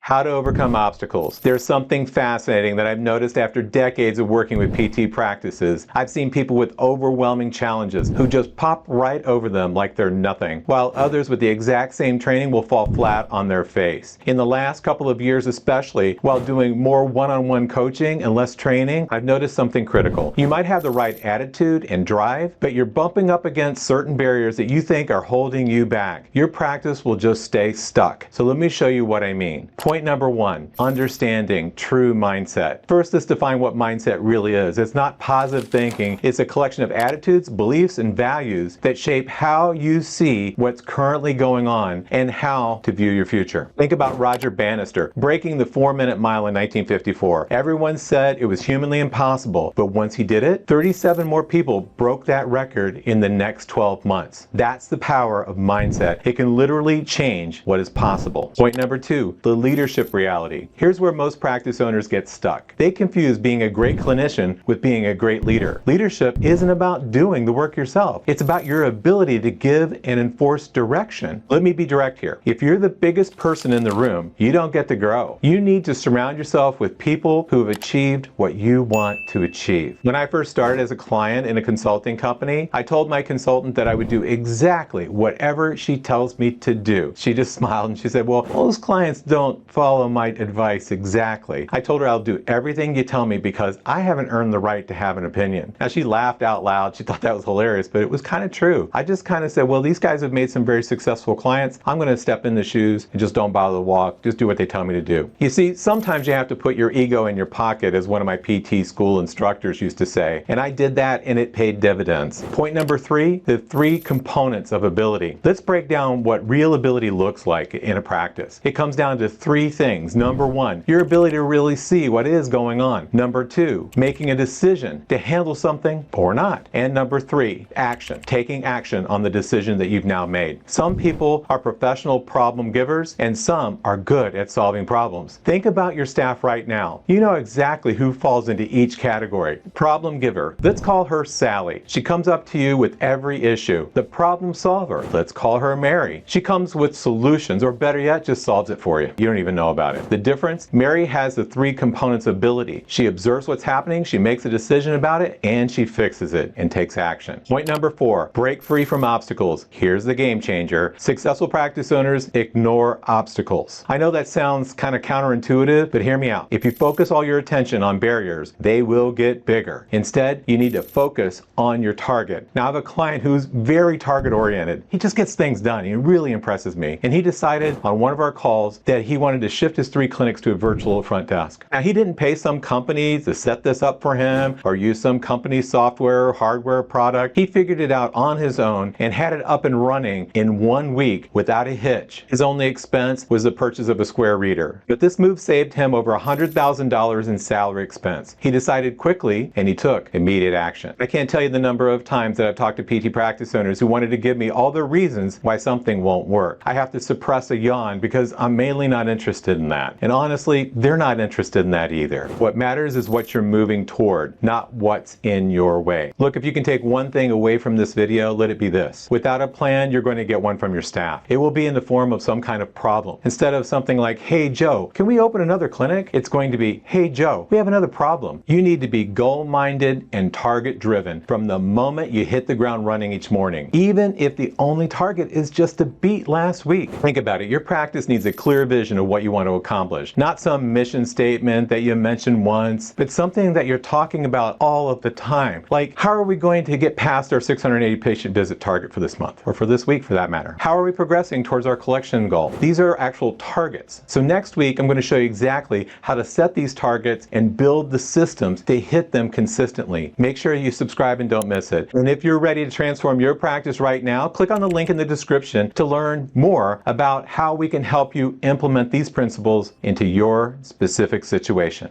How to overcome obstacles. There's something fascinating that I've noticed after decades of working with PT practices. I've seen people with overwhelming challenges who just pop right over them like they're nothing, while others with the exact same training will fall flat on their face. In the last couple of years especially, while doing more one-on-one coaching and less training, I've noticed something critical. You might have the right attitude and drive, but you're bumping up against certain barriers that you think are holding you back. Your practice will just stay stuck. So let me show you what I mean. Point number one, understanding true mindset. First, let's define what mindset really is. It's not positive thinking. It's a collection of attitudes, beliefs, and values that shape how you see what's currently going on and how to view your future. Think about Roger Bannister breaking the 4-minute mile in 1954. Everyone said it was humanly impossible, but once he did it, 37 more people broke that record in the next 12 months. That's the power of mindset. It can literally change what is possible. Point number two, the leadership reality. Here's where most practice owners get stuck. They confuse being a great clinician with being a great leader. Leadership isn't about doing the work yourself. It's about your ability to give and enforce direction. Let me be direct here. If you're the biggest person in the room, you don't get to grow. You need to surround yourself with people who have achieved what you want to achieve. When I first started as a client in a consulting company, I told my consultant that I would do exactly whatever she tells me to do. She just smiled and she said, well, most clients don't follow my advice exactly. I told her I'll do everything you tell me because I haven't earned the right to have an opinion. Now she laughed out loud. She thought that was hilarious, but it was kind of true. I just kind of said, well, these guys have made some very successful clients. I'm going to step in the shoes and just don't bother to walk. Just do what they tell me to do. You see, sometimes you have to put your ego in your pocket, as one of my PT school instructors used to say, and I did that and it paid dividends. Point number three, the three components of ability. Let's break down what real ability looks like in a practice. It comes down to three things. Number one, your ability to really see what is going on. Number two, making a decision to handle something or not. And number three, action. Taking action on the decision that you've now made. Some people are professional problem givers and some are good at solving problems. Think about your staff right now. You know exactly who falls into each category. Problem giver. Let's call her Sally. She comes up to you with every issue. The problem solver. Let's call her Mary. She comes with solutions, or better yet, just solves it for you. You don't even know about it. The difference? Mary has the three components ability. She observes what's happening, she makes a decision about it, and she fixes it and takes action. Point number four, break free from obstacles. Here's the game changer. Successful practice owners ignore obstacles. I know that sounds kind of counterintuitive, but hear me out. If you focus all your attention on barriers, they will get bigger. Instead, you need to focus on your target. Now I have a client who's very target oriented. He just gets things done. He really impresses me. And he decided on one of our calls that he wanted to shift his 3 clinics to a virtual front desk. Now he didn't pay some company to set this up for him or use some company's software or hardware product. He figured it out on his own and had it up and running in 1 week without a hitch. His only expense was the purchase of a Square reader. But this move saved him over $100,000 in salary expense. He decided quickly and he took immediate action. I can't tell you the number of times that I've talked to PT practice owners who wanted to give me all the reasons why something won't work. I have to suppress a yawn because I'm mainly not interested in that. And honestly, they're not interested in that either. What matters is what you're moving toward, not what's in your way. Look, if you can take one thing away from this video, let it be this. Without a plan, you're going to get one from your staff. It will be in the form of some kind of problem. Instead of something like, hey Joe, can we open another clinic? It's going to be, hey Joe, we have another problem. You need to be goal-minded and target-driven from the moment you hit the ground running each morning, even if the only target is just to beat last week. Think about it. Your practice needs a clear vision of what you want to accomplish. Not some mission statement that you mention once, but something that you're talking about all of the time. Like, how are we going to get past our 680 patient visit target for this month, or for this week for that matter? How are we progressing towards our collection goal? These are actual targets. So next week, I'm going to show you exactly how to set these targets and build the systems to hit them consistently. Make sure you subscribe and don't miss it. And if you're ready to transform your practice right now, click on the link in the description to learn more about how we can help you implement these principles into your specific situation.